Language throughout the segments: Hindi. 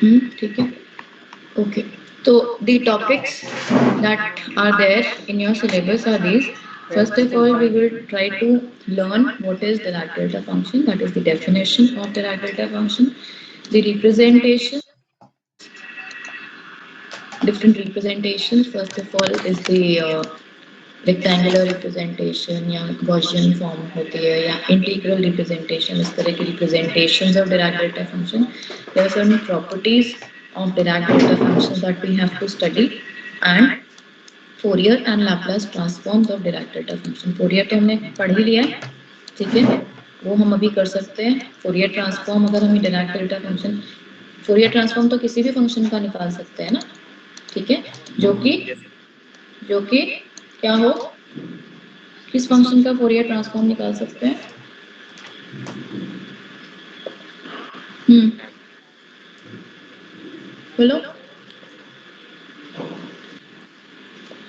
ठीक है, ओके। तो the topics that are there in your syllabus are these. First of all, we will try to learn what is Dirac delta function, that is the definition of Dirac delta function, the representation, different representations. First of all is the rectangular representation या गॉसियन फॉर्म होती है या इंटीग्रल रिप्रेजेंटेशन, इस तरह की representations of Dirac delta function. There are certain properties of Dirac delta function that we have to study and Fourier and Laplace transforms of Dirac delta function. Fourier तो हमने पढ़ ही लिया है, ठीक है, वो हम अभी कर सकते हैं. फोरियर ट्रांसफॉर्म अगर हमें Dirac delta function, Fourier transform तो किसी भी फंक्शन का निकाल सकते हैं ना, ठीक है, जो कि क्या हो, किस फंक्शन का फोरियर ट्रांसफॉर्म निकाल सकते हैं. बोलो.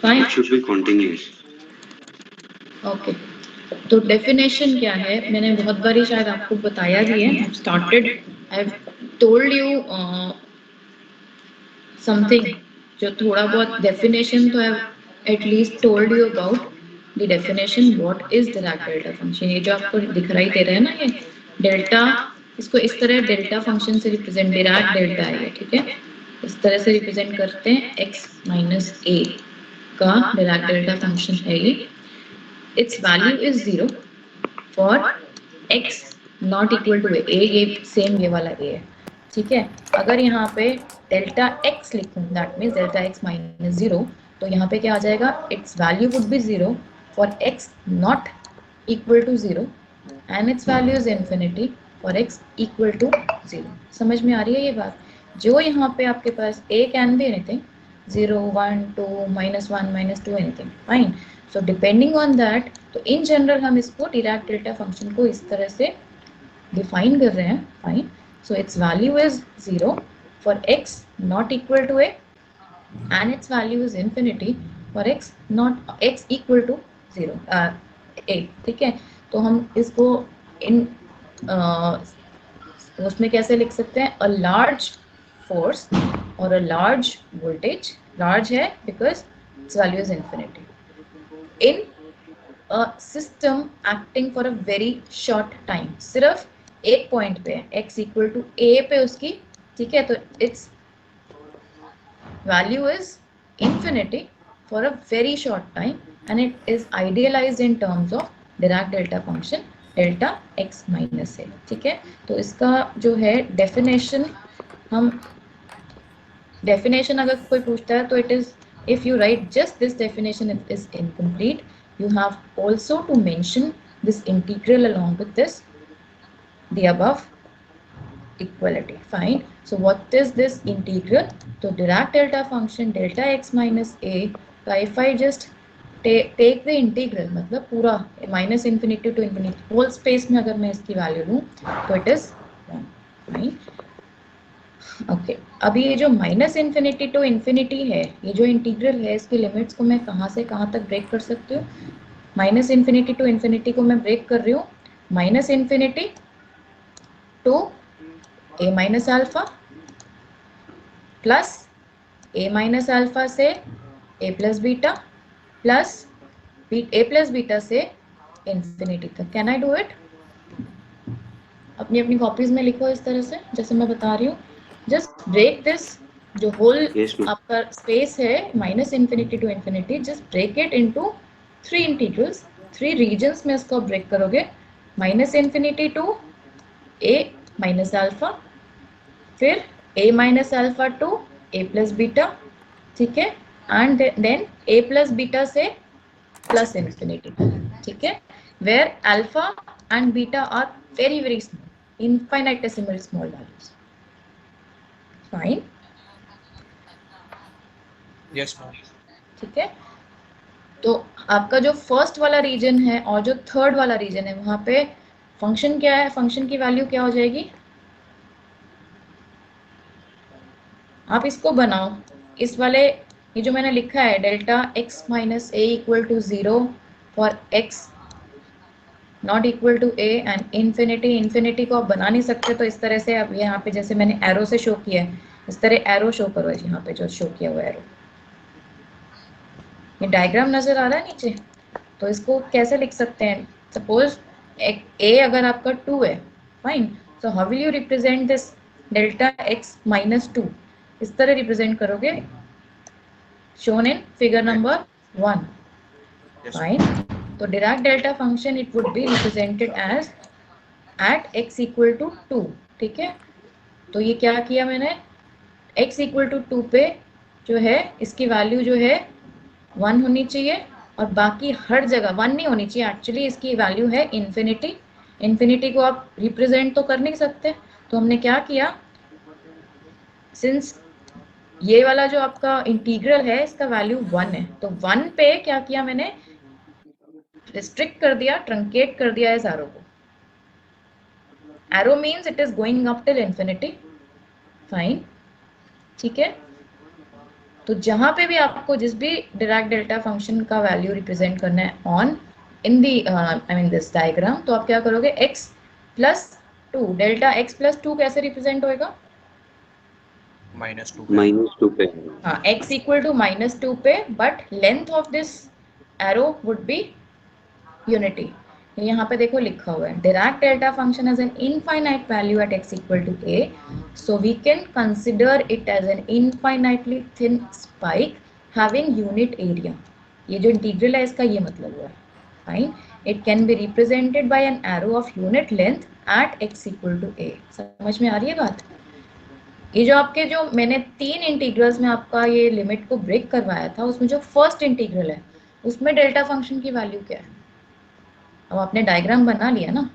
It should be continuous. Okay, तो डेफिनेशन क्या है, मैंने बहुत बारी शायद आपको बताया भी है. Started, I have told you something, जो थोड़ा बहुत डेफिनेशन तो है, at least told you about the definition what is Dirac delta function. ये जो आपको दिखाई दे रहा है ना, ये डेल्टा, इसको इस तरह डेल्टा फंक्शन से रिप्रेजेंट, डिराक डेल्टा है ये, ठीक है, इस तरह से रिप्रेजेंट करते हैं. x माइनस a का डिराक डेल्टा फंक्शन है ये. Its value is 0 for x not equal to a. ये सेम ये वाला a है, ठीक है. अगर यहाँ पे डेल्टा x लिखूं, that means delta x minus 0, तो यहाँ पे क्या आ जाएगा, its value would be 0 for x not equal to 0 and its value is infinity for x equal to 0. समझ में आ रही है ये बात. जो यहाँ पे आपके पास a can be anything, 0, 1, 2, -1, -2, anything, fine. So depending on that, तो इन जनरल हम इसको डिराक डेल्टा फंक्शन को इस तरह से डिफाइन कर रहे हैं, fine. So its value is 0 for x not equal to a and its value is infinity for x equal to 0 a, ठीक है. तो हम इसको इन उसमें कैसे लिख सकते हैं, a large force or a large voltage, large है because its value is infinity, in a system acting for a very short time, सिर्फ एक पॉइंट पे है, x इक्वल टू a पे उसकी, ठीक है. तो it's value is infinity for a very short time and it is idealised in terms of Dirac delta function delta x minus a, ठीक है. तो इसका जो है डेफिनेशन, हम डेफिनेशन अगर कोई पूछता है तो it is, if you write just this definition it is incomplete. You have also to mention this integral along with this, the above equality, fine. So what is this integral? So Dirac delta function delta x minus a, if I just take the integral, मतलब पूरा minus infinity to infinity whole space में अगर मैं इसकी वैल्यू लूँ तो it is 1, fine. ओके, अभी ये जो माइनस इन्फिनिटी टू इन्फिनिटी है, ये जो इंटीग्रल है, इसकी लिमिट्स को मैं कहाँ से कहाँ तक ब्रेक कर सकती हूँ. माइनस इन्फिनिटी टू इन्फिनिटी को मैं ब्रेक कर रही हूँ minus infinity to a minus alpha plus a minus alpha से a plus beta plus a plus beta से इंफिनिटी तक. Can I do it? अपनी अपनी कॉपीज में लिखो इस तरह से जैसे मैं बता रही हूँ. जस्ट ब्रेक दिस, जो होल आपका स्पेस है minus infinity to infinity, just break it into 3 integrals, 3 regions में इसको ब्रेक करोगे. Minus infinity to a minus alpha, फिर a minus alpha to a plus beta, ठीक है, and then a plus beta से प्लस इन्फिनिटी, ठीक है, where alpha and beta are very very small, infinitesimal small values, fine. Yes ma'am, ठीक है. तो आपका जो फर्स्ट वाला रीजन है और जो थर्ड वाला रीजन है, वहां पे फंक्शन क्या है, फंक्शन की वैल्यू क्या हो जाएगी, आप इसको बनाओ. इस वाले, ये जो मैंने लिखा है delta x minus a equal to 0 for x not equal to a and infinity, infinity को आप बना नहीं सकते तो इस तरह से आप यहाँ पे जैसे मैंने एरो से शो किया है, इस तरह एरो शो करो, यहाँ पे जो शो किया हुआ एरो, ये डायग्राम नजर आ रहा है नीचे। तो इसको कैसे लिख सकते हैं? सपोज ए अगर आपका 2 है, fine, so how will you represent this delta X minus 2? इस तरह रिप्रेजेंट करोगे, shown in figure number 1, fine. तो Dirac delta function it would be represented as at x equal to 2, ठीक है। तो ये क्या किया मैंने, x इक्वल टू 2 पे जो है इसकी वैल्यू जो है 1 होनी चाहिए, और बाकी हर जगह 1 नहीं होनी चाहिए। एक्चुअली इसकी वैल्यू है इन्फिनिटी। इन्फिनिटी को आप रिप्रेजेंट तो कर नहीं सकते, तो हमने क्या किया, सिंस ये वाला जो आपका इंटीग्रल है इसका वैल्यू 1 है, तो 1 पे क्या किया मैंने, रिस्ट्रिक्ट कर दिया, ट्रंकेट कर दिया इस एरो को। Arrow means it is going up till infinity, fine, ठीक है। तो जहां पे भी आपको जिस भी डिराक डेल्टा फंक्शन का वैल्यू रिप्रेजेंट करना है on in the I mean this diagram, तो आप क्या करोगे, x plus 2, delta x plus 2 कैसे रिप्रेजेंट होएगा, -2 पे। हाँ, x इक्वल टू -2 पे, but length of this arrow would be unity. यहाँ पे देखो लिखा हुआ है, Dirac delta function as an infinite value at x equal to a, so we can consider it as an infinitely thin spike having unit area। ये जो इंटीग्रल है इसका ये मतलब हुआ है, fine. It can be represented by an arrow of unit length at x equal to a। समझ में आ रही है बात? ये जो आपके जो मैंने 3 इंटीग्रल्स में आपका ये लिमिट को ब्रेक करवाया था, उसमें जो फर्स्ट इंटीग्रल है उसमें डेल्टा फंक्शन की वैल्यू क्या है? अब आपने डायग्राम बना लिया ना,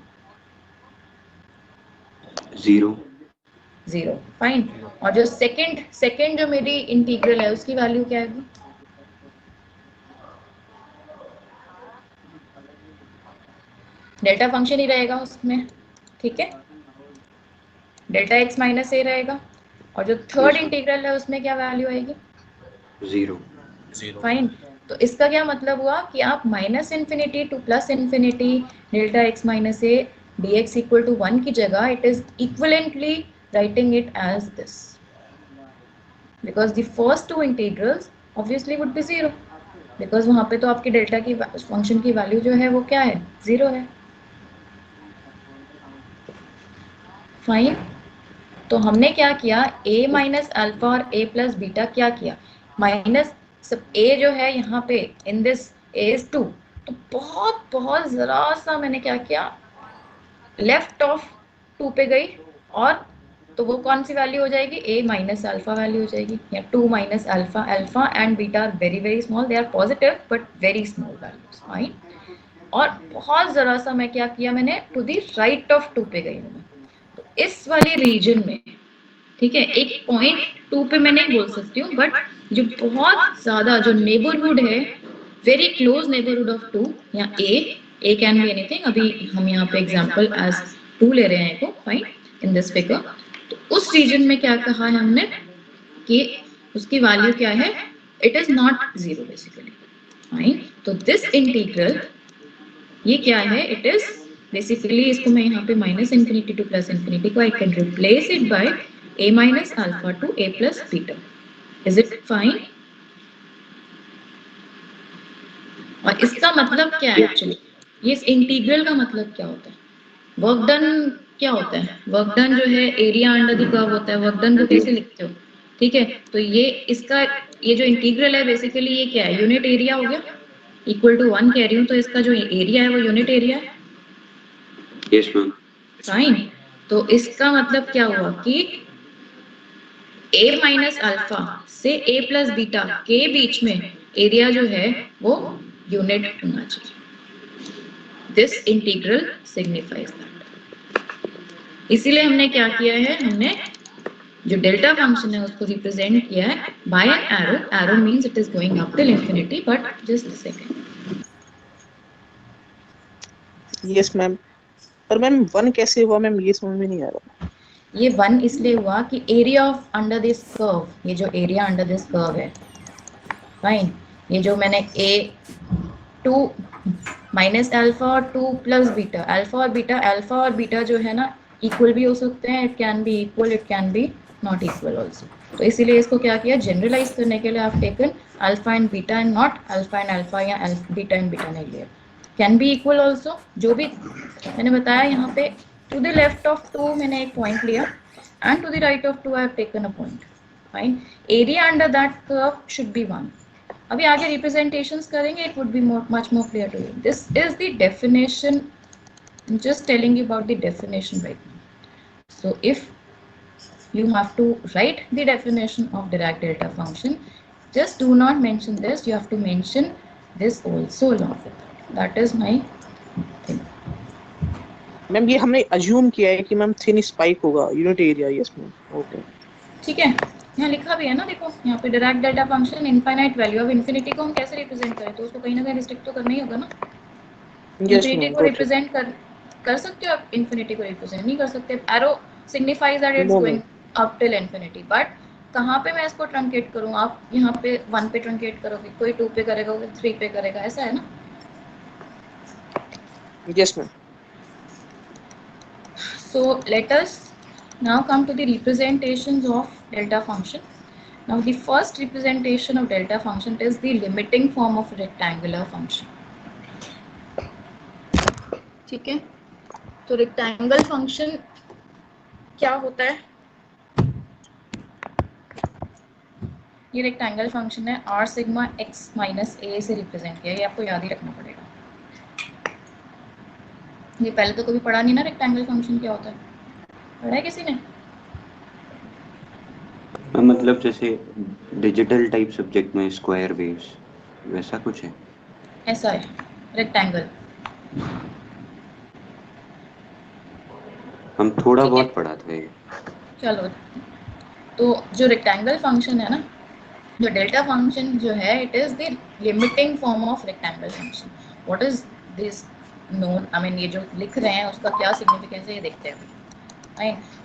0, फाइन। और जो सेकंड जो मेरी इंटीग्रल है उसकी वैल्यू क्या है? डेल्टा फंक्शन ही रहेगा उसमें, ठीक है, डेल्टा x माइनस a रहेगा। और जो थर्ड इंटीग्रल है उसमें क्या वैल्यू आएगी? 0, फाइन। तो इसका क्या मतलब हुआ कि आप minus infinity to plus infinity delta x minus a dx equal to 1 की जगह it is equivalently writing it as this, because the first two integrals obviously would be 0, because वहां पे तो आपकी डेल्टा की फंक्शन की वैल्यू जो है वो क्या है, 0 है, फाइन। तो हमने क्या किया, a माइनस अल्फा और a प्लस बीटा क्या किया, माइनस सब a जो है यहाँ पे इन दिस a is 2, तो बहुत बहुत जरा सा मैंने क्या किया, लेफ्ट ऑफ 2 पे गई, और तो वो कौन सी वैल्यू हो जाएगी, a माइनस अल्फा वैल्यू हो जाएगी, या 2 minus alpha. Alpha and beta are very very small, they are positive but very small values, fine. और बहुत जरा सा मैं क्या किया, मैंने टू दी राइट ऑफ 2 पे गई हूँ। तो इस वाले रीजन में, ठीक है, एक पॉइंट 2 पे मैं नहीं बोल सकती हूँ, बट जो बहुत ज्यादा जो नेबरहुड है, वेरी क्लोज नेबरहुड ऑफ 2, या a कैन बी एनीथिंग, अभी हम यहाँ पे एग्जांपल एज 2 ले रहे हैं को, फाइन, इन दिस फिगर। तो उस रीजन में क्या कहा है हमने कि उसकी वैल्यू क्या है, it is not 0 basically, fine. तो दिस इंटीग्रल ये क्या है, इट इज बेसिकली, इसको मैं यहाँ पे minus infinity to plus infinity को I can replace it by a minus alpha to a plus beta. Is it fine? और इसका मतलब क्या है एक्चुअली, ये इस इंटीग्रल का मतलब क्या होता है, वर्क डन क्या होता है, वर्क डन जो है एरिया अंडर द कर्व होता है। वर्क डन को कैसे लिखते हो, ठीक है, तो ये इसका ये जो इंटीग्रल है बेसिकली ये क्या है, यूनिट एरिया हो गया, इक्वल टू 1 कह रही हूँ, तो इसका जो एरिया है वो यूनिट एरिया है, यस मैम, फाइन। तो इसका मतलब क्या हुआ कि a माइनस अल्फा से a प्लस बीटा के बीच में एरिया जो है वो यूनिट होना चाहिए। This integral signifies that. इसीलिए हमने क्या किया है, हमने जो डेल्टा फंक्शन है उसको रिप्रेजेंट किया है by an arrow. Arrow means it is going up till infinity, but just a second. Yes ma'am, पर मैम 1 कैसे हुआ मैम, ये समझ में नहीं आ रहा। ये 1 इसलिए हुआ कि area of under this curve, ये जो एरिया अंडर दिस कर्व है, फाइन, ये जो मैंने a2 माइनस अल्फा और 2 प्लस बीटा, अल्फा और बीटा जो है ना इक्वल भी हो सकते हैं, it can B equal, it can B not equal also. तो इसीलिए इसको क्या किया, जनरलाइज करने के लिए आप taken alpha and beta and not alpha and alpha या बीटा एंड बीटा नहीं लिया। कैन बी इक्वल ऑल्सो, जो भी मैंने बताया यहाँ पे टू द लेफ्ट ऑफ 2 मैंने एक पॉइंट लिया and to the right of 2 I have taken a point, fine. Area under that curve should be 1। अभी आगे रिप्रेजेंटेशंस करेंगे, it would be much more clear to you. This is the definition, just telling you about the definition right now. So if you have to write the definition of Dirac delta function, just do not mention this, you have to mention this also along with that. That is my thing. Ma'am ये हमने अज्यूम किया है कि मैम थिन स्पाइक होगा unit area, yes ma'am, okay ठीक है, यहाँ लिखा भी है ना, देखो यहाँ पे Dirac delta function infinite value. अब इन्फिनिटी को हम कैसे रिप्रेजेंट करें, तो उसको कहीं ना कहीं रिस्ट्रिक्ट तो करना ही होगा ना। यस इन्फिनिटी मैम, को रिप्रेजेंट कर सकते हो आप, इन्फिनिटी को रिप्रेजेंट नहीं कर सकते। Arrow signifies that it's going up till infinity, but कहाँ पे मैं इसको ट्रंकेट करूँ, आप यहाँ पे 1 पे ट्रंकेट करोगे, कोई 2 पे करेगा, कोई 3 पे करेगा, ऐसा है ना। Yes ma'am. So let us now come to the representations of delta function. Now the first representation of delta function is the limiting form of rectangular function. ठीक है, तो रेक्टेंगल फंक्शन क्या होता है, ये रेक्टेंगल फंक्शन है r sigma x minus a से रिप्रेजेंट किया, ये आपको याद ही रखना पड़ेगा। ये पहले तो कभी पढ़ा नहीं ना, रेक्टेंगल फंक्शन क्या होता है, पढ़ा है किसी ने? मतलब जैसे डिजिटल टाइप सब्जेक्ट में स्क्वायर वेव्स वैसा कुछ है, ऐसा है रेक्टेंगल। हम थोड़ा बहुत पढ़ा था ये। चलो, तो जो रेक्टेंगल फंक्शन है ना, जो डेल्टा फंक्शन जो है, it is the limiting form of rectangle function. What is this known, I mean ये जो लिख रहे हैं उसका क्या सिग्निफिकेंस है, ये देखते हैं।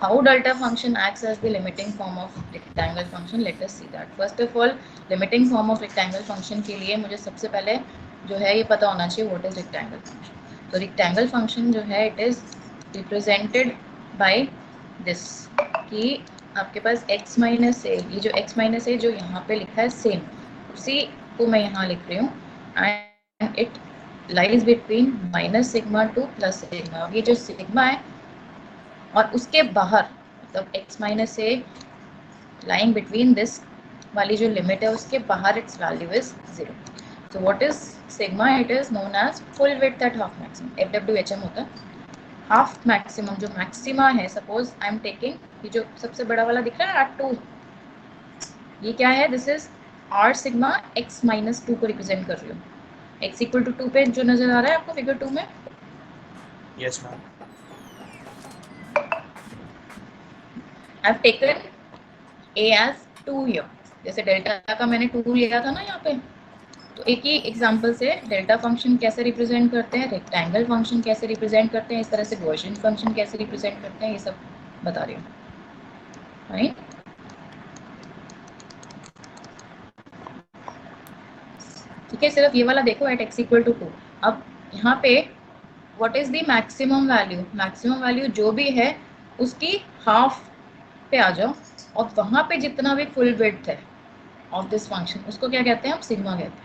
How delta function acts as the limiting form of rectangle function, let us see that. First of all, limiting form of rectangle function के लिए मुझे सबसे पहले जो है ये पता होना चाहिए what is rectangle function. तो rectangle function जो है it is represented by this, कि आपके पास x माइनस a, ये जो x माइनस a जो यहाँ पे लिखा है सेम उसी को मैं यहाँ लिख रही हूँ, and it lies between minus sigma to plus sigma. ये जो सिग्मा है और उसके बाहर मतलब x minus a lying between this वाली जो लिमिट है उसके बाहर its value is 0। So what is sigma, it is known as full width at half maximum, FWHM होता है हाफ मैक्सिमम, जो मैक्सिमा है। सपोज आई एम टेकिंग ये जो सबसे बड़ा वाला दिख रहा है R2, ये क्या है, this is R sigma x minus 2 को रिप्रेजेंट कर रही हूँ। x इक्वल टू 2 पे जो नजर आ रहा है आपको फिगर 2 में, yes ma'am. I've taken a as 2 here, जैसे डेल्टा का मैंने 2 लिया था ना यहाँ पे, तो एक ही एग्जांपल से डेल्टा फंक्शन कैसे रिप्रेजेंट करते हैं, रेक्टेंगल फंक्शन कैसे रिप्रेजेंट करते हैं, इस तरह से गॉसियन फंक्शन कैसे रिप्रेजेंट करते हैं, ये सब बता रही हूँ, राइट। ठीक है, सिर्फ ये वाला देखो एट x इक्वल टू 2। अब यहाँ पे what is the maximum value, maximum value जो भी है उसकी हाफ पे आ जाओ, और वहां पे जितना भी फुल विड्थ है ऑफ दिस फंक्शन उसको क्या कहते हैं, आप सिग्मा कहते हैं।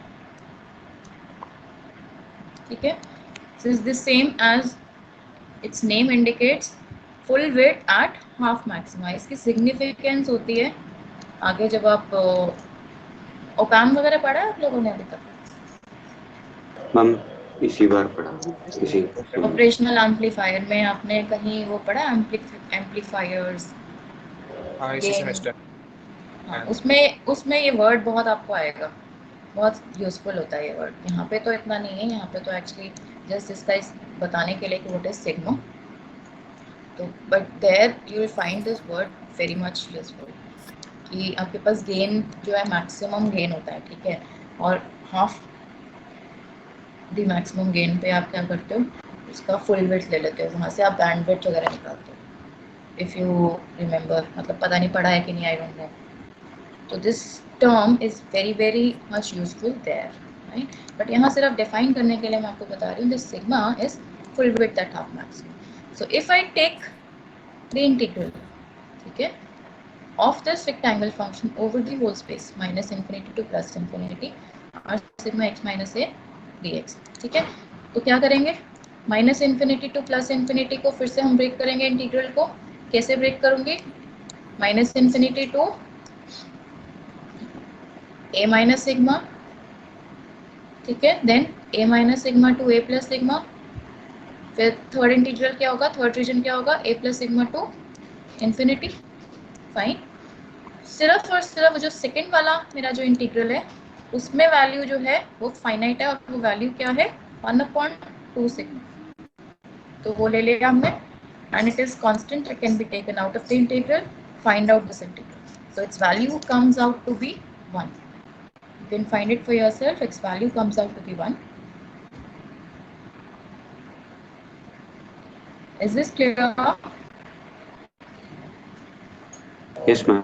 ठीक है, this is the same as its name indicates full width at half maxima. इसकी सिग्निफिकेंस होती है आगे जब आप ओपैम वगैरह पढ़ा है आप लोगों ने अभी तक, हम इसी बार पढ़ा, इसी ऑपरेशनल एम्पलीफायर में आपने कहीं वो पढ़ा, एम्पलीफायर्स, हाँ इसी सेमेस्टर। हाँ, उसमें ये वर्ड बहुत आपको आएगा, बहुत यूजफुल होता है ये वर्ड। यहाँ पे तो इतना नहीं है, यहाँ पे तो एक्चुअली जस्ट इसका बताने के लिए कि व्हाट इज सिग्मा, तो but there you will find this word very much useful, कि आपके पास गेन जो है मैक्सिमम गेन होता है, ठीक है, और हाफ द मैक्सिमम गेन पे आप क्या करते हो, उसका फुल विड्थ ले लेते हो, वहाँ से आप बैंड विड्थ वगैरह निकालते हो, इफ़ यू रिमेंबर, मतलब पता नहीं पढ़ा है कि नहीं, आई डोंट नो। तो this term is very very much useful there, right. But यहाँ सिर्फ डिफाइन करने के लिए मैं आपको बता रही हूँ, this sigma is full width at half maximum. So if I take the integral, ठीक है, of this rectangle function over the whole space minus infinity to plus infinity r sigma x minus a dx. ठीक है, तो क्या करेंगे, minus infinity to plus infinity को फिर से हम ब्रेक करेंगे इंटीग्रल को. कैसे ब्रेक करूंगी, minus infinity to a minus sigma, ठीक है, then a minus sigma to a plus sigma, फिर थर्ड इंटीग्रल क्या होगा, थर्ड रीजन क्या होगा, a plus sigma to infinity. Fine. सिर्फ और सिर्फ जो सेकंड वाला मेरा जो इंटीग्रल है उसमें वैल्यू जो है वो फाइनाइट है और वो वैल्यू क्या है 1/2 सिग्मा. तो वो ले लिया हमने and it is constant, it can be taken out of the integral. Find out this integral. So its value comes out to be 1. You can find it for yourself. Its value comes out to be 1. Is this clear? Yes, ma'am.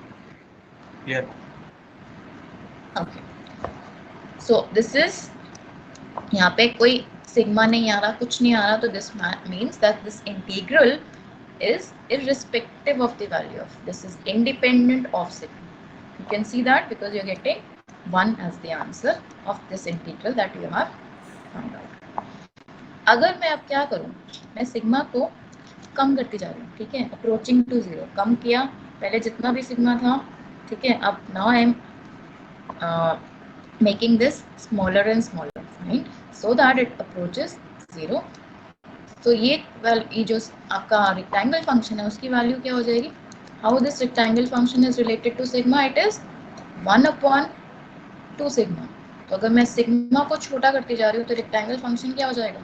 Yeah. Okay. So this is, यहाँ पे कोई सिग्मा नहीं आ रहा, कुछ नहीं आ रहा, तो this means that this integral is irrespective of the value of, this is independent of sigma. You can see that because you are getting 1 as the answer of this integral that you have found out. अगर मैं अब क्या करूँ, मैं सिग्मा को कम करती जा रही हूँ, ठीक है, अप्रोचिंग टू 0, कम किया, पहले जितना भी सिग्मा था, ठीक है, अब now I am making this smaller and smaller, fine, so that it approaches 0. तो ये जो आपका रेक्टेंगल फंक्शन है उसकी वैल्यू क्या हो जाएगी, how this rectangle function is related to sigma, it is 1/2 sigma. तो अगर मैं सिग्मा को छोटा करती जा रही हूँ तो रेक्टेंगल फंक्शन क्या हो जाएगा,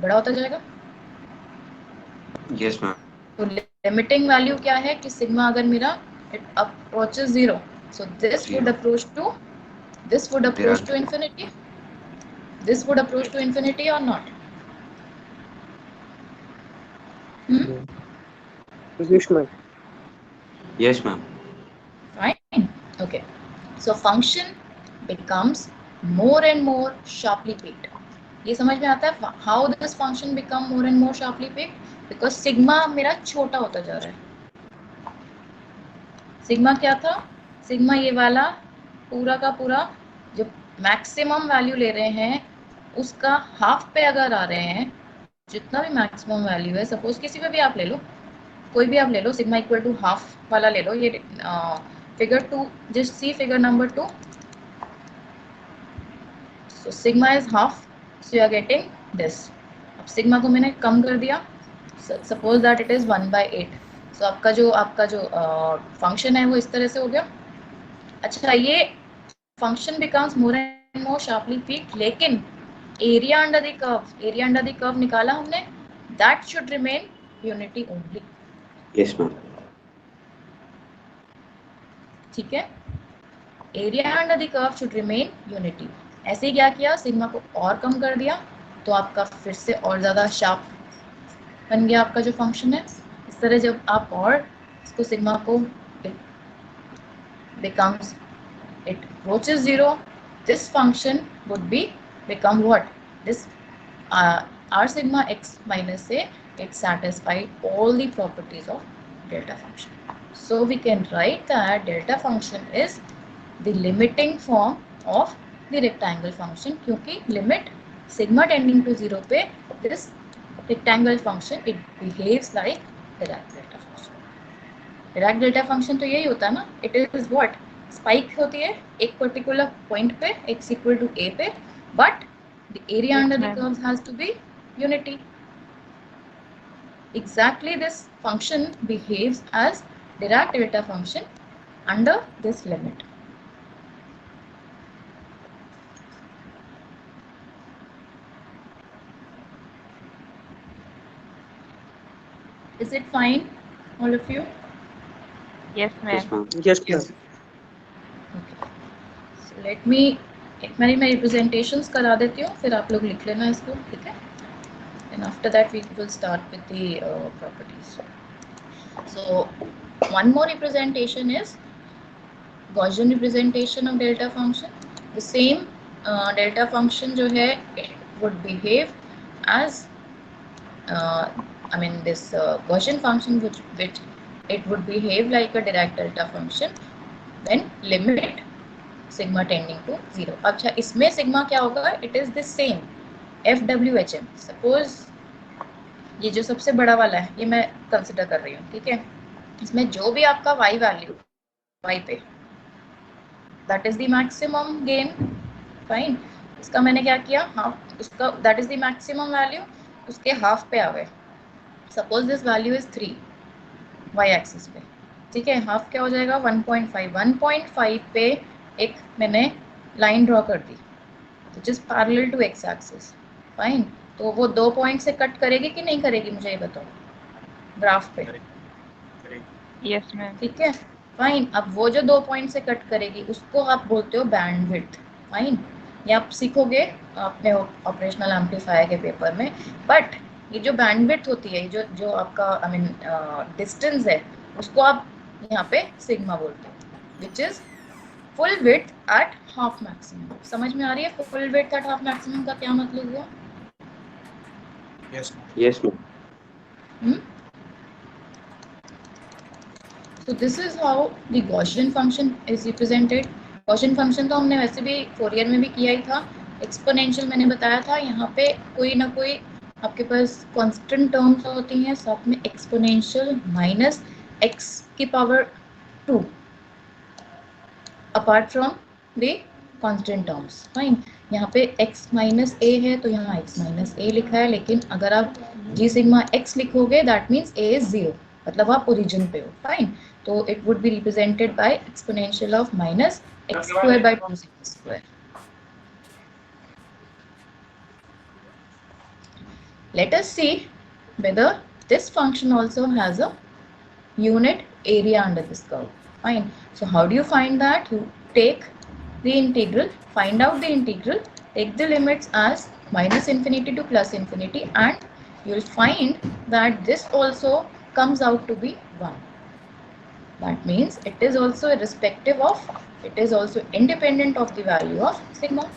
बड़ा होता जाएगा. Yes, ma'am. तो लिमिटिंग वैल्यू क्या है कि सिग्मा अगर मेरा it approaches 0, so this would approach to infinity, this would approach to infinity और नॉट. Yes, ma'am. Yes, ma'am. Fine. Okay. So function becomes more and more sharply peaked. ये समझ में आता है how this function become more and more sharply peaked? Because sigma मेरा छोटा होता जा रहा है. सिग्मा क्या था, सिग्मा ये वाला पूरा का पूरा जो मैक्सिमम वैल्यू ले रहे हैं उसका हाफ पे अगर आ रहे हैं, जितना भी मैक्सिमम वैल्यू है, सपोज किसी पे भी आप ले लो, कोई भी आप ले लो, सिग्मा इक्वल टू हाफ वाला ले लो, ये figure 2, just see figure number 2. So sigma is half, so you are getting this. अब सिग्मा को मैंने कम कर दिया, suppose that it is 1/8. So आपका जो फंक्शन है वो इस तरह से हो गया. अच्छा, ये function becomes more and more sharply peaked, लेकिन एरिया अंडर द कर्व निकाला हमने, that should remain unity only. Yes, ma'am. ठीक है, area under the curve should remain unity. ऐसे ही क्या किया, सिग्मा को और कम कर दिया तो आपका फिर से और ज़्यादा शार्प बन गया आपका जो फंक्शन है. इस तरह जब आप और इसको सिग्मा को becomes it approaches 0, this function would be become what, this r sigma x minus a, it satisfied all the properties of delta function. So we can write that delta function is the limiting form of the rectangle function, क्योंकि limit sigma tending to 0 पे this rectangle function it behaves like Dirac delta function. Dirac delta function तो यही होता है ना, it is what, स्पाइक होती है एक पर्टिकुलर पॉइंट पे x इक्वल टू a पे, but the area under the curve has to be unity. Exactly this function behaves as Dirac delta function under this limit. Is it fine, all of you? Yes, Yes, ma'am. ma'am. Yes, ma'am. Okay. So let me एक मैं रिप्रेजेंटेशंस करा देती हूँ, फिर आप लोग लिख लेना इसको, ठीक है? And after that we will start with the properties. So one more representation is Gaussian representation of delta function. The same delta function जो है it would behave as I mean this Gaussian function which it would behave like a Dirac delta function when limit sigma tending to 0. अच्छा इसमें sigma क्या होगा? It is the same FWHM. Suppose ये जो सबसे बड़ा वाला है ये मैं कंसिडर कर रही हूँ, ठीक है? इसमें जो भी आपका y वैल्यू y पे that is the maximum gain, fine. इसका मैंने क्या किया, हाफ उसका that is the maximum value, उसके हाफ पे आ गए. Suppose this value is 3 y axis पे, ठीक है? हाफ क्या हो जाएगा 1.5. 1.5 पे एक मैंने लाइन ड्रॉ कर दी which is parallel to x axis, fine. तो वो 2 पॉइंट से कट करेगी कि नहीं करेगी मुझे ये बताओ ग्राफ पे. Yes ma'am. ठीक है, फाइन. अब वो जो 2 पॉइंट से कट करेगी उसको आप बोलते हो बैंडविड्थ, फाइन. ये आप सीखोगे अपने ऑपरेशनल एम्पलीफायर के पेपर में. बट ये जो बैंडविड्थ होती है, जो जो आपका आई मीन डिस्टेंस है, उसको आप यहाँ पे सिग्मा बोलते हो, which is full width at half maximum. समझ में आ रही है full width at half maximum का क्या मतलब हुआ? Yes. Yes, ma'am. So this is how the Gaussian function is represented. Gaussian function तो हमने वैसे भी फोरियर में भी किया ही था. एक्सपोनेंशियल मैंने बताया था. यहाँ पे कोई ना कोई आपके पास कांस्टेंट टर्म्स होती हैं, साथ में एक्सपोनेंशियल माइनस x की power 2 apart from the constant terms, fine. यहाँ पे x माइनस a है तो यहाँ x माइनस a लिखा है, लेकिन अगर आप g सिग्मा x लिखोगे दैट मीन्स a इज 0, मतलब आप ओरिजिन पे हो, फाइन. तो it would be represented bye exponential of minus x square by 2 sigma square. Let us see whether this function also has a unit area under this curve. Fine. So how do you find that? You take the integral, find out the integral, take the limits as minus infinity to plus infinity, and you will find that this also comes out to be 1. That means it is also irrespective of, it is also independent of the value of sigma.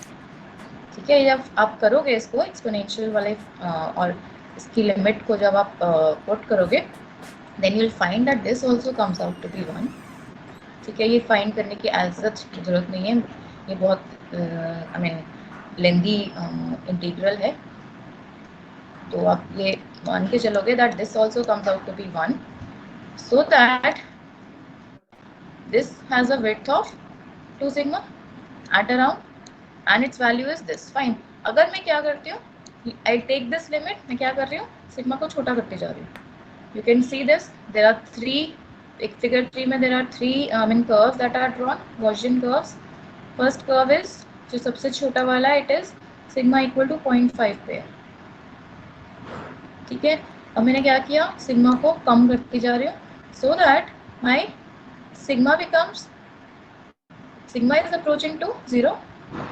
ठीक है, जब आप करोगे इसको एक्सपोनेंशियल वाले और इसकी लिमिट को जब आप पुट करोगे, then you will find that this also comes out to be 1. ठीक है, ये फाइंड करने की एज सच जरूरत नहीं है, ये बहुत आई मीन लेंदी इंटीग्रल है. तो आप ये मान के चलोगे that this also comes out to be 1, so that this has a width of 2 sigma at around and its value is this, fine. अगर मैं क्या करती हूँ, I take this limit, मैं क्या कर रही हूँ, सिग्मा को छोटा करते जा रही हूँ. You can see this, there are 3, एक figure 3 में there are 3 curves that are drawn, Gaussian curves. First curve is जो सबसे छोटा वाला है, it is sigma equal to 0.5 पे. ठीक है, अब मैंने क्या किया, सिग्मा को कम करती जा रही हूँ, so that my sigma becomes, sigma is approaching to 0.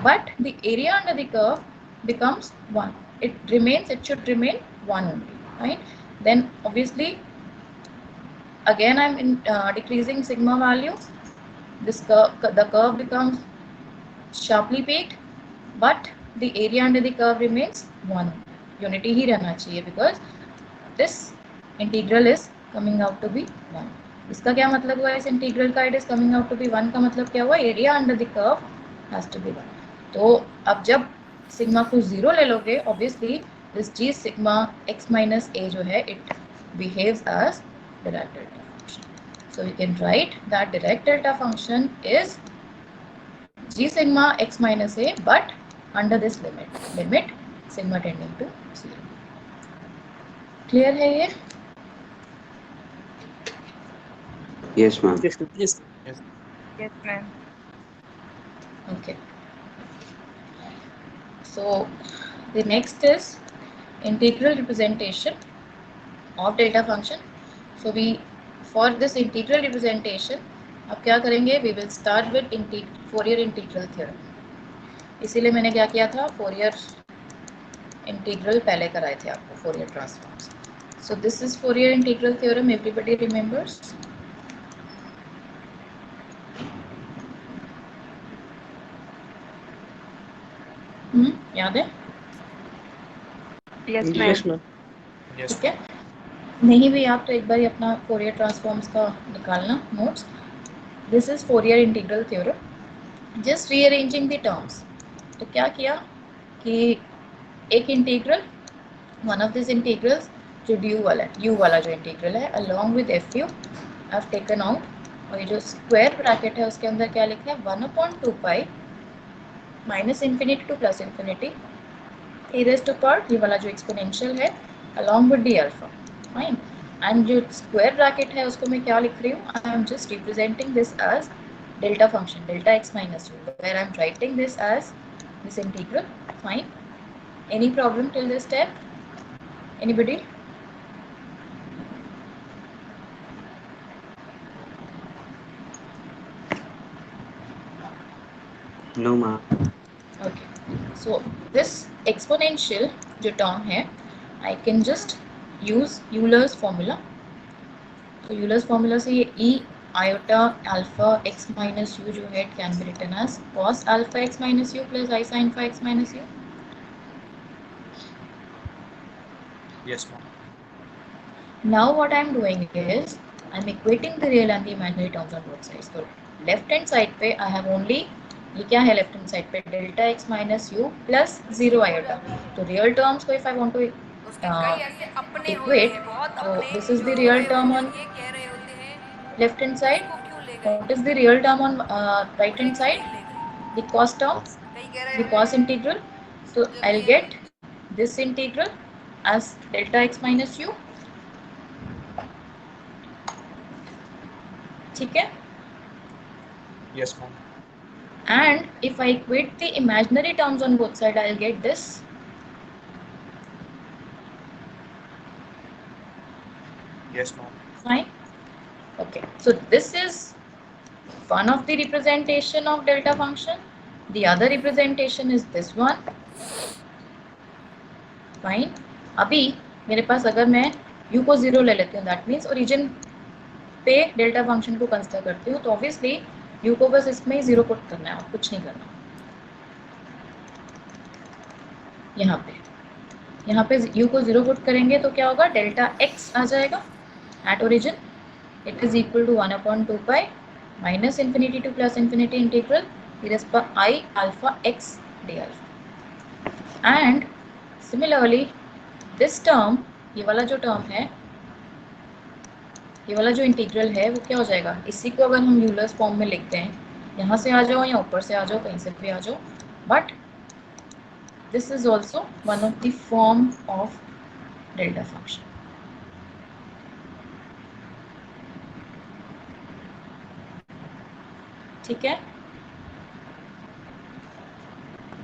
But the area under the curve becomes 1. It should remain 1 only, right? Then obviously again I'm decreasing sigma value. This curve, the curve becomes sharply peaked, but the area under the curve remains 1. Unity ही रहना चाहिए because this integral is coming out to be 1. इसका क्या मतलब हुआ इस इंटीग्रल का, it is coming out to be 1 का मतलब क्या हुआ, area under the curve has to be 1. तो अब जब सिग्मा को 0 ले लोगे, obviously this g sigma x minus a जो है, it behaves as Dirac delta function. So you can write that Dirac delta function is g sigma x minus a, but under this limit sigma tending to 0. Clear है ये? Yes, ma'am. Yes. Yes ma'am. Okay. So the next is integral representation of delta function. So we, for this integral representation, अब क्या करेंगे, we will start with Fourier integral theorem. इसीलिए मैंने क्या किया था, Fourier integral पहले कराए थे आपको, Fourier transforms. So this is Fourier integral theorem, everybody remembers? याद है? Yes Yes, ma'am. ma'am. Yes. ठीक है, नहीं भी आप तो एक बार अपना फोरियर ट्रांसफॉर्म्स का निकालना notes. This is Fourier integral theorem. Just rearranging the terms. तो क्या किया कि एक integral, one of this integrals जो ड्यू वाला है, यू वाला जो इंटीग्रल है, along with F you I have taken out. और ये जो स्क्वायर ब्रैकेट है उसके अंदर क्या लिखा है, 1/2 pi minus infinity to plus infinity e raised to power, ये वाला जो एक्सपोनेंशियल है along with d alpha. Fine. And जो स्क्वायर ब्रैकेट है उसको मैं क्या लिख रही हूँ, I am just representing this as delta function, delta x minus u, where I am writing this as this integral. Fine. Any problem till this step? Anybody? No, ma'am. Okay, so this exponential जो term है, I can just use Euler's formula. तो Euler's formula से ये e iota alpha x minus u जो है, it can be written as cos alpha x minus u plus I sin phi x minus u. Yes, ma'am. Now what I am doing is I am equating the real and the imaginary terms on both sides. So left hand side पे I have only, ये क्या है लेफ्ट हैंड साइड पे, delta x minus u plus 0 iota. तो रियल टर्म्स को if I want to equate, so this is the real term on left hand side. What is the real term on right hand side? The cos term, the cos integral. So I'll get this integral as delta x minus u. ठीक है. Yes, ma'am. And if I equate the imaginary terms on both sides, I'll get this. Yes, ma'am. Fine. Okay, so this is one of the representation of delta function. The other representation is this one. Fine. अभी मेरे पास अगर मैं u को 0 ले लेती हूँ, that means origin पे डेल्टा फंक्शन को कंसिडर करती हूँ, तो ऑब्वियसली u को बस इसमें ही 0 पुट करना है और कुछ नहीं करना. यहाँ पे u को 0 पुट करेंगे तो क्या होगा, डेल्टा x आ जाएगा at origin. It is equal to 1/2 pi minus infinity to plus infinity integral e raised by I alpha x d alpha. And similarly this term, ये वाला जो टर्म है, ये वाला जो इंटीग्रल है वो क्या हो जाएगा, इसी को अगर हम यूलर्स फॉर्म में लिखते हैं, यहाँ से आ जाओ या ऊपर से आ जाओ, कहीं से भी आ जाओ, but this is also one of the form of delta function. ठीक है.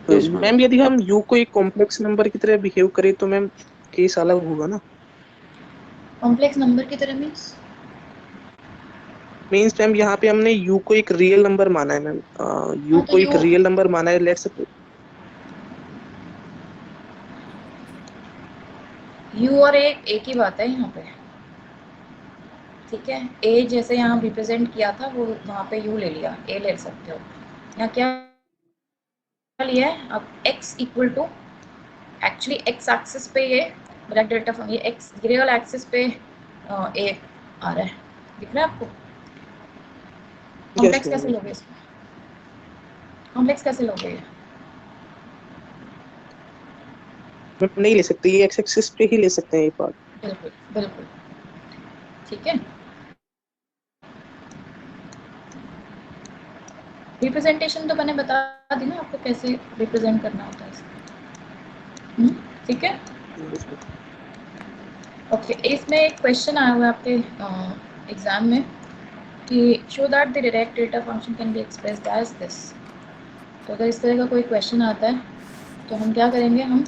Yes, ma'am. मैम यदि हम u को एक कॉम्प्लेक्स नंबर की तरह बिहेव करें तो मैम केस अलग होगा ना. कॉम्प्लेक्स नंबर की तरह मीन्स मैम यहाँ पे हमने u को एक रियल नंबर माना है मैम. u तो को एक u- रियल नंबर माना है. लेट्स सपोज u और a एक ही बात है यहाँ पे. ठीक है. a जैसे यहाँ रिप्रेजेंट किया था वो वहाँ पे u ले लिया, a ले सकते हो. यहाँ क्या लिया है अब, x equal to, actually x axis पे ये ब्लैक डेल्टा फंक्शन, ये x रियल एक्सिस पे a आ रहा है, दिख रहा है आपको. कॉम्प्लेक्स कैसे लोगे इसको, कॉम्प्लेक्स कैसे लोगे ये? नहीं ले सकते, ये x एक्सिस पे ही ले सकते हैं ये पार्ट. बिल्कुल बिल्कुल. ठीक है. रिप्रेजेंटेशन तो मैंने बता दी ना आपको कैसे रिप्रेजेंट करना होता है इसको. ठीक है. ओके, इसमें एक क्वेश्चन आया हुआ है आपके एग्जाम में कि show that the direct delta function can be expressed as this. तो अगर इस तरह का कोई क्वेश्चन आता है तो हम क्या करेंगे, हम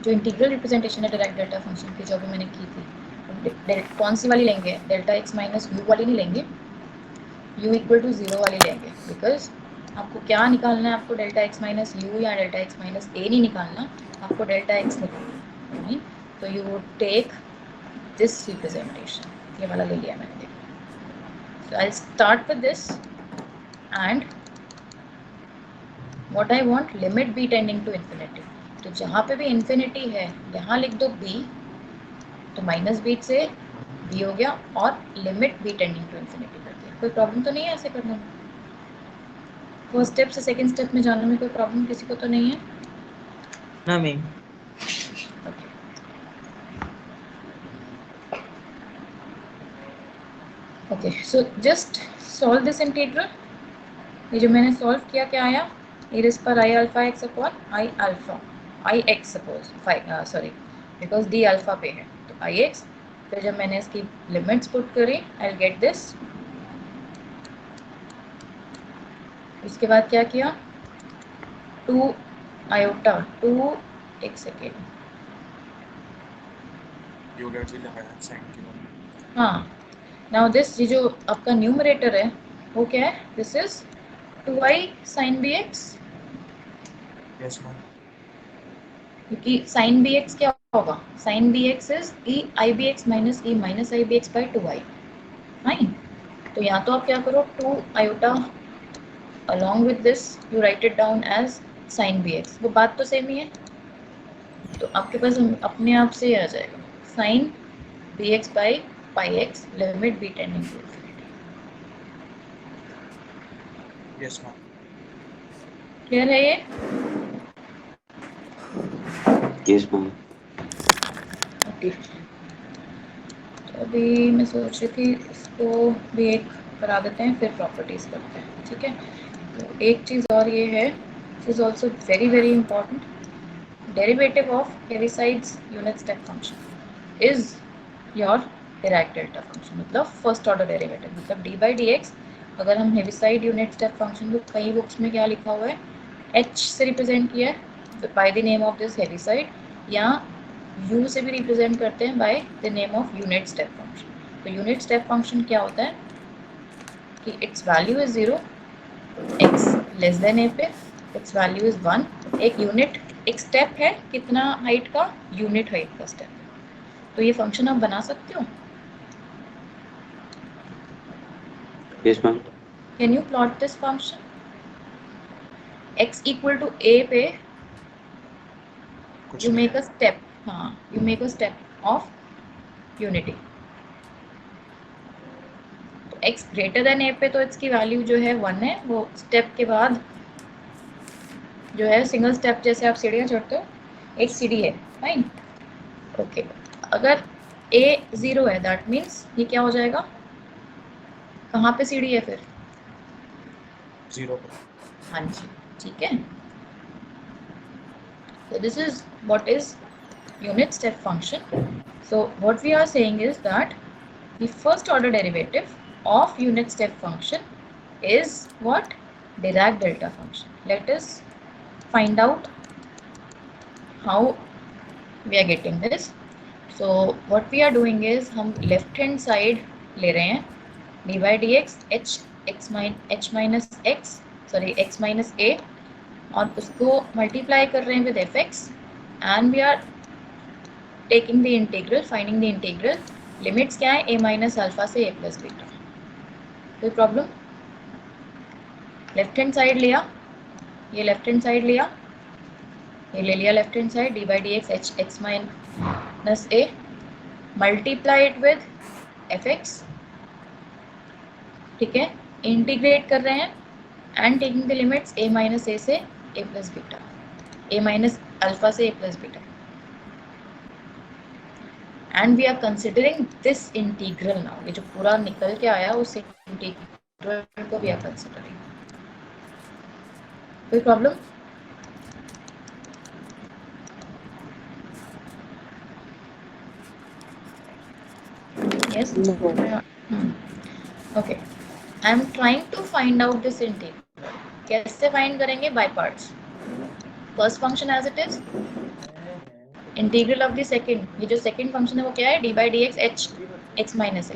जो इंटीग्रल रिप्रेजेंटेशन है डायरेक्ट डेल्टा फंक्शन की जो भी मैंने की थी, कौन सी वाली लेंगे, डेल्टा x माइनस यू वाली नहीं लेंगे, u इक्वल टू 0 वाली लेंगे. बिकॉज आपको क्या निकालना है, आपको डेल्टा x माइनस यू या डेल्टा x माइनस ए नहीं निकालना, आपको डेल्टा x निकालना है. तो you would take this representation, ये वाला ले लिया मैंने. So I'll start with this and what I want, limit b tending to infinity. तो जहाँ पे भी infinity है यहाँ लिख दो b, तो माइनस b से b हो गया और limit b tending to infinity कर दिया। कोई प्रॉब्लम तो नहीं है ऐसे करने में? फर्स्ट स्टेप से सेकंड स्टेप में जाने में कोई प्रॉब्लम किसी को तो नहीं है? ना ma'am. Okay. Okay, so just solve this integral. ये जो मैंने सॉल्व किया क्या आया? e raised पर i alpha x upon i alpha i x suppose sorry because d alpha पे है तो i x, फिर जब मैंने इसकी लिमिट्स पुट करी आई विल गेट दिस। उसके बाद क्या किया? 2 आयोटा 2 एक सेकेंड, यूलेट भी लगाया साइन के बाद। हाँ नाउ दिस, ये जो आपका न्यूमरेटर है वो क्या है? This is 2i sin bx, yes ma'am. क्योंकि sin bx क्या होगा? sin bx is e i bx minus e minus i bx by 2i, fine. तो यहाँ तो आप क्या करो, 2 iota along with this you write it down as sin bx, वो बात तो सेम ही है, तो आपके पास अपने आप से ही आ जाएगा sin bx by pi x limit b tending to infinity. Yes ma'am. Clear है ये? Yes ma'am. ओके, तो अभी मैं सोच रही थी इसको भी एक करा देते हैं फिर प्रॉपर्टीज करते हैं, ठीक है? तो एक चीज़ और ये है, is also very very important, derivative of Heaviside's unit step function is your Dirac delta function, मतलब फर्स्ट ऑर्डर डेरिवेटिव, मतलब डी बाई डी एक्स। अगर हम हेविसाइड यूनिट स्टेप फंक्शन को कई बुक्स में क्या लिखा हुआ है, एच से रिप्रेजेंट किया है by the name of this Heaviside, या u से भी रिप्रेजेंट करते हैं by the name of unit step function. तो यूनिट स्टेप फंक्शन क्या होता है कि it's value is 0, x less than a पे इट्स वैल्यू इज 1, एक यूनिट एक स्टेप है कितना हाइट का, यूनिट हाइट का स्टेप है। तो ये फंक्शन आप बना सकते हो? Yes ma'am. Can you plot this function? x equal to a पे कुछ यू नहीं मेक है। अ स्टेप, हाँ you make a step of unity. तो x ग्रेटर देन a पे तो इसकी वैल्यू जो है 1 है, वो स्टेप के बाद जो है सिंगल स्टेप, जैसे आप सीढ़ियाँ चढ़ते हो एक सीढ़ी है, फाइन। ओके, अगर a 0 है दैट मीन्स ये क्या हो जाएगा, कहाँ पे सीढ़ी है फिर? 0 पर। हाँ जी, ठीक है। So this is what is unit step function. So what we are saying is that the first order derivative of unit step function is what? Dirac delta function. Let us find out how we are getting this. So what we are doing is हम left hand side ले रहे हैं d by dx h minus x sorry x minus a, और उसको मल्टीप्लाई कर रहे हैं with F X, and we are taking the integral, finding the integral. Limits क्या है? a माइनस अल्फा से a प्लस बीटा। कोई प्रॉब्लम? लेफ्ट हैंड साइड लिया, ये लेफ्ट हैंड साइड लिया, ये ले लिया left hand side, D by D x H x minus A multiplied with F X, ठीक है? इंटीग्रेट कर रहे हैं and taking the limits a minus A से a plus beta, a minus alpha से a plus beta, and we are considering this integral now. ये जो पूरा निकल के आया उस इंटीग्रल को वी आर कंसिडरिंग। कोई problem? Yes, okay. I am trying to find out this integral. कैसे फाइंड करेंगे? By parts. First function as it is, integral of the second, ये जो सेकंड फंक्शन है वो क्या है? D by D x H x minus ए,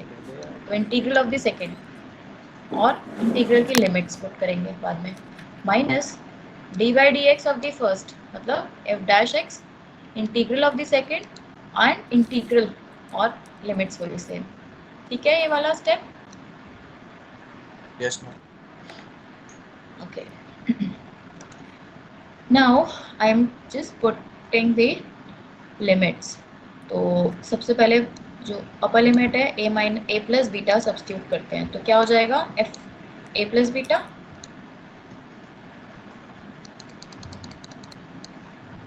तो इंटीग्रल ऑफ द सेकंड, और इंटीग्रल की लिमिट्स पुट करेंगे बाद में, minus D by D X of the first, मतलब F dash X, integral of the second and integral और लिमिट्स वही सेम, ठीक है? ये वाला step, yes ma'am. okay. Now I am just putting the limits. तो सबसे पहले जो अपर लिमिट है ए प्लस बीटा सब्स्टिट्यूट करते हैं तो क्या हो जाएगा F A plus beta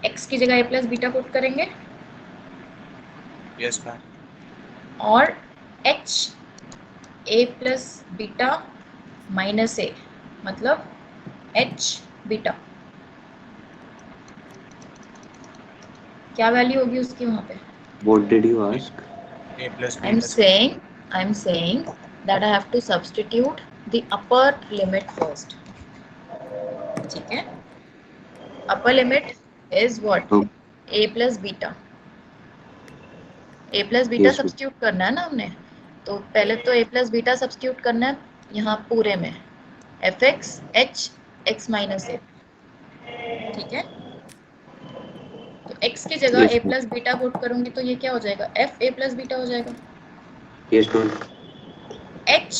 X की जगह ए प्लस बीटा पुट करेंगे Yes, ma'am. और H A plus beta minus A मतलब एच बीटा क्या वैल्यू होगी उसकी वहां पे What did you ask? A plus B I'm plus saying that I have to substitute the upper limit first. ठीक है upper limit is what Oh, a plus beta a plus beta yes, ma'am. Substitute करना है ना हमने तो पहले तो a plus beta सब्स्टिट्यूट करना है यहाँ पूरे में F X H x minus A ठीक है तो x की जगह Yes, a ma'am. Plus beta put करूंगी तो ये क्या हो जाएगा f a प्लस बीटा हो जाएगा Yes, ma'am. h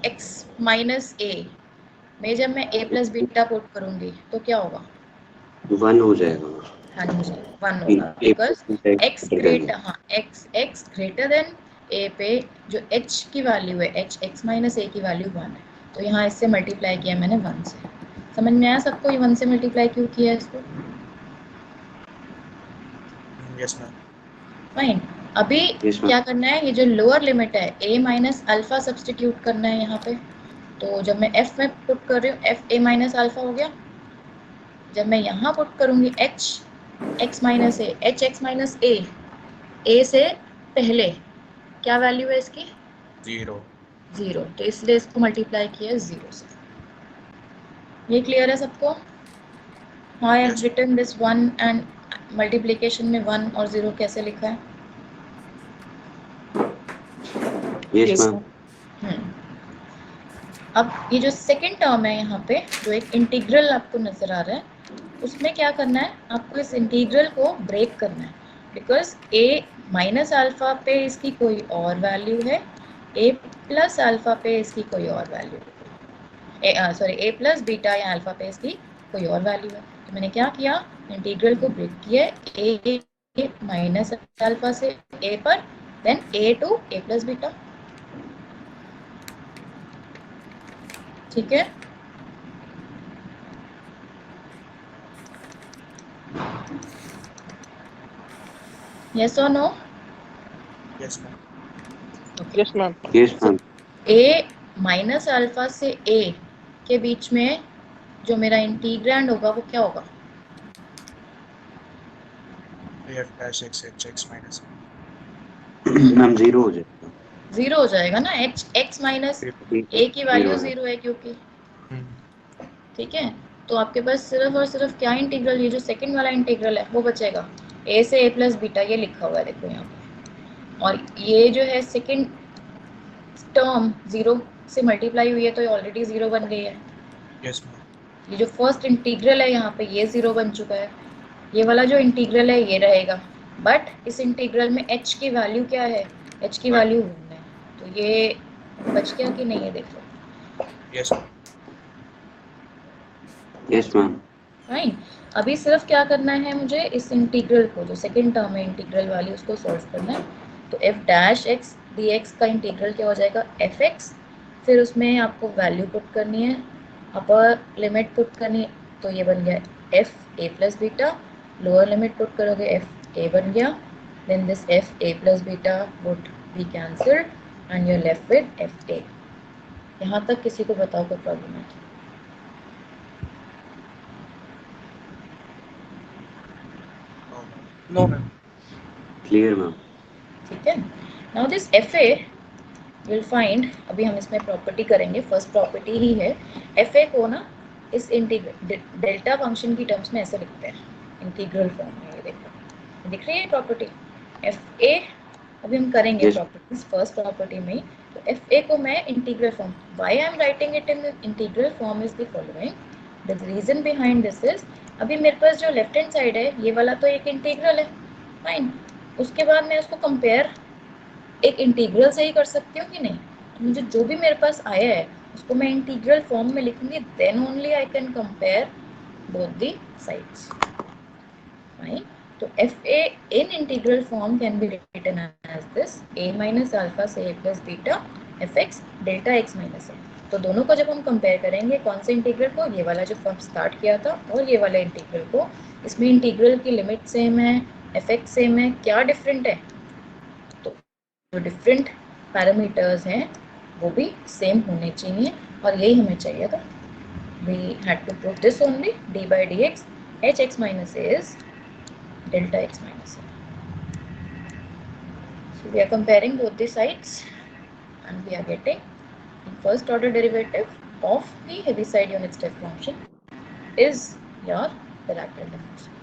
x minus a में जब मैं a प्लस बीटा पुट करूंगी तो क्या होगा 1 हो जाएगा. हाँ जी 1 होगा A because plus x greater हाँ x ग्रेटर देन a पे जो h की वैल्यू है h x माइनस a की वैल्यू 1 है तो यहाँ इससे मल्टीप्लाई किया मैंने 1 से समझ में आया सबको ये 1 से मल्टीप्लाई क्यों किया है इसको Yes, ma'am. फाइन अभी Yes, ma'am. क्या करना है ये जो लोअर लिमिट है a माइनस अल्फा सब्स्टिट्यूट करना है यहाँ पे तो जब मैं f में पुट कर रही हूँ f a माइनस अल्फा हो गया जब मैं यहाँ पुट करूंगी h x minus A H x minus A से पहले क्या वैल्यू है इसकी 0. 0 तो इसलिए इसको मल्टीप्लाई किया 0 से ये क्लियर है सबको हाँ I have Yes. Written this 1 and multiplication में 1 और 0 कैसे लिखा है Yes, ma'am. अब ये जो सेकंड टर्म है यहाँ पे जो एक इंटीग्रल आपको नजर आ रहा है उसमें क्या करना है आपको इस इंटीग्रल को ब्रेक करना है बिकॉज a माइनस अल्फा पे इसकी कोई और वैल्यू है a प्लस अल्फा पे इसकी कोई और वैल्यू है सॉरी a प्लस बीटा या अल्फा पे इसकी कोई और वैल्यू है तो मैंने क्या किया इंटीग्रल को ब्रेक किया a माइनस अल्फा से a पर then a to a plus beta ठीक है yes or no Yes, ma'am. Yes, ma'am. Yes, ma'am. a minus alpha से a के बीच में जो मेरा इंटीग्रैंड होगा वो क्या होगा F dash x h x minus. Ma'am 0 हो जाएगा. 0 हो जाएगा ना h x माइनस a की वैल्यू 0 है क्योंकि ठीक है तो आपके पास सिर्फ और सिर्फ क्या इंटीग्रल ये जो सेकंड वाला इंटीग्रल है वो बचेगा a से a प्लस बीटा ये लिखा हुआ है देखो यहाँ पे और ये जो है सेकंड टर्म 0 से मल्टीप्लाई हुई है तो ये ऑलरेडी 0 बन गई है Yes, ma'am. ये जो फर्स्ट इंटीग्रल है यहाँ पे ये 0 बन चुका है ये वाला जो इंटीग्रल है ये रहेगा बट इस इंटीग्रल में h की वैल्यू क्या है h की वैल्यू 1 है तो ये बच गया कि नहीं है देखो Yes, ma'am. Yes, ma'am. Fine अभी सिर्फ क्या करना है मुझे इस इंटीग्रल को जो सेकंड टर्म है इंटीग्रल वाली उसको सॉल्व करना है तो f डैश x dx का इंटीग्रल क्या हो जाएगा fx फिर उसमें आपको वैल्यू पुट करनी है अपर लिमिट पुट करनी है तो ये बन गया f a plus beta lower limit put करोगे f a बन गया then this f a plus beta would be cancelled and you are left with f a यहाँ तक किसी को बताओ कोई प्रॉब्लम है No, ma'am. Clear, ma'am. ठीक है now this F A will find अभी हम इसमें प्रॉपर्टी करेंगे फर्स्ट प्रॉपर्टी ही है एफ ए को ना इस डेल्टा फंक्शन की टर्म्स में ऐसे लिखते हैं इंटीग्रल फॉर्म में ये देखो दिख रही है प्रॉपर्टी एफ ए अभी हम करेंगे Yes. प्रॉपर्टीज फर्स्ट प्रॉपर्टी में तो एफ ए को मैं integral form why I am writing it in integral form is the following the reason behind this is अभी मेरे पास जो लेफ्ट हैंड साइड है ये वाला तो एक इंटीग्रल है फाइन उसके बाद मैं उसको कंपेयर एक इंटीग्रल से ही कर सकती हूँ कि नहीं तो मुझे जो भी मेरे पास आया है उसको मैं इंटीग्रल फॉर्म में लिखूंगी then only I can compare both the sides fine तो FA in integral form can be written as this a minus alpha से a plus beta fx delta x minus a। तो दोनों को जब हम कंपेयर करेंगे कौन से इंटीग्रल को, ये वाला जो फॉर्म स्टार्ट किया था और ये वाला इंटीग्रल को, इसमें इंटीग्रल की लिमिट सेम है, fx सेम है, क्या डिफरेंट है, तो जो डिफरेंट पैरामीटर्स हैं वो भी सेम होने चाहिए और यही हमें चाहिए था। We had to prove this only, d by dx hx minus a is delta x minus a. So we are comparing both the sides and we are getting the first order derivative of the Heaviside unit step function is your Dirac delta function.